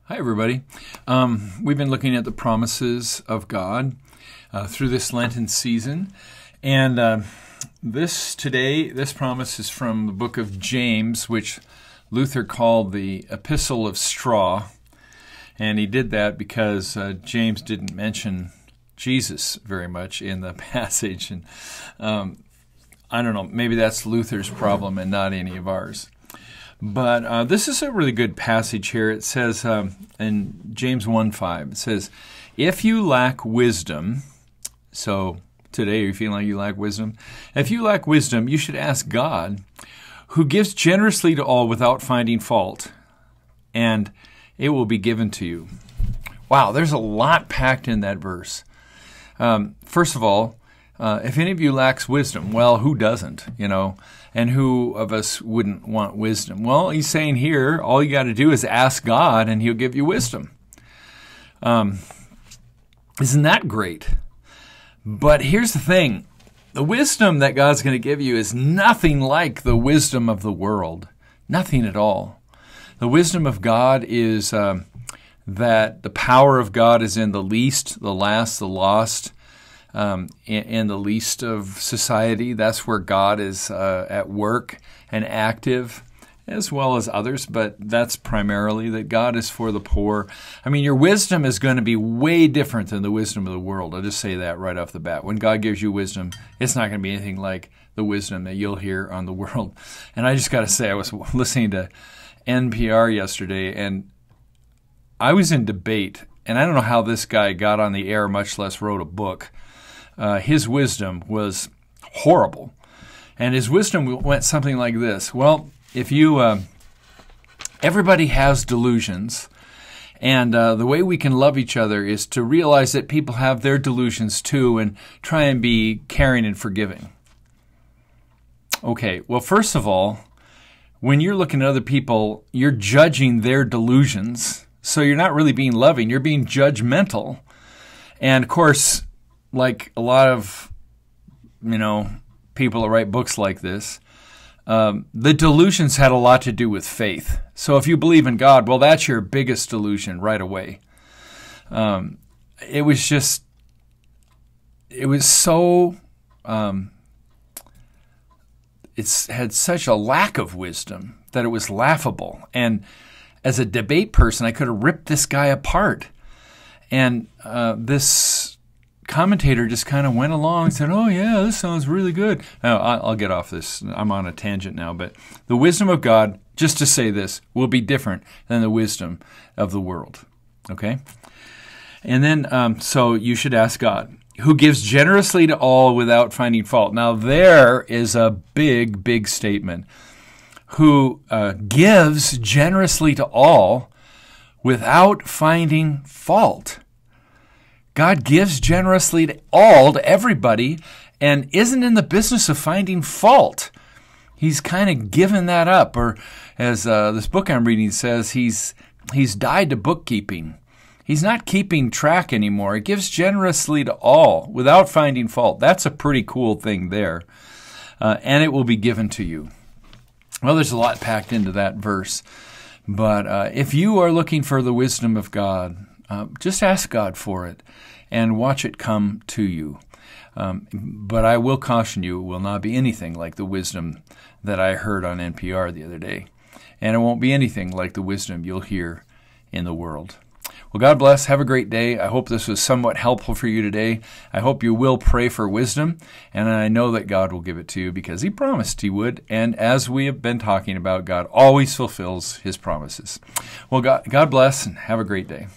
Hi, everybody. We've been looking at the promises of God through this Lenten season. And this promise is from the book of James, which Luther called the Epistle of Straw. And he did that because James didn't mention Jesus very much in the passage. And I don't know, maybe that's Luther's problem and not any of ours. But this is a really good passage here. It says in James 1:5, it says, if you lack wisdom, so today you feel like you lack wisdom, if you lack wisdom, you should ask God, who gives generously to all without finding fault, and it will be given to you. Wow, there's a lot packed in that verse. First of all, if any of you lacks wisdom, well, who doesn't, And who of us wouldn't want wisdom? Well, he's saying here, all you got to do is ask God and he'll give you wisdom. Isn't that great? But here's the thing. The wisdom that God's going to give you is nothing like the wisdom of the world. Nothing at all. The wisdom of God is that the power of God is in the least, the last, the lost, in the least of society. That's where God is at work and active, as well as others, but that's primarily that God is for the poor. I mean, your wisdom is going to be way different than the wisdom of the world. I'll just say that right off the bat. When God gives you wisdom, it's not going to be anything like the wisdom that you'll hear on the world. And I just got to say, I was listening to NPR yesterday, and I was in debate, and I don't know how this guy got on the air, much less wrote a book. His wisdom was horrible. And his wisdom went something like this. Well, if you, everybody has delusions. And the way we can love each other is to realize that people have their delusions too and try and be caring and forgiving. Okay, well, first of all, when you're looking at other people, you're judging their delusions. So you're not really being loving, you're being judgmental. And of course, like a lot of, people that write books like this, the delusions had a lot to do with faith. So if you believe in God, well, that's your biggest delusion right away. It was so, it's had such a lack of wisdom that it was laughable. And as a debate person, I could have ripped this guy apart. And this commentator just kind of went along and said, oh, yeah, this sounds really good. Now, I'll get off this. I'm on a tangent now. But the wisdom of God, just to say this, will be different than the wisdom of the world. Okay? And then, so you should ask God, who gives generously to all without finding fault. Now, there is a big, big statement. Who gives generously to all without finding fault. God gives generously to all, to everybody, and isn't in the business of finding fault. He's kind of given that up, or as this book I'm reading says, he's died to bookkeeping. He's not keeping track anymore. He gives generously to all without finding fault. That's a pretty cool thing there, and it will be given to you. Well, there's a lot packed into that verse, but if you are looking for the wisdom of God, just ask God for it and watch it come to you. But I will caution you, it will not be anything like the wisdom that I heard on NPR the other day. And it won't be anything like the wisdom you'll hear in the world. Well, God bless. Have a great day. I hope this was somewhat helpful for you today. I hope you will pray for wisdom, and I know that God will give it to you because He promised He would. And as we have been talking about, God always fulfills His promises. Well, God bless, and have a great day.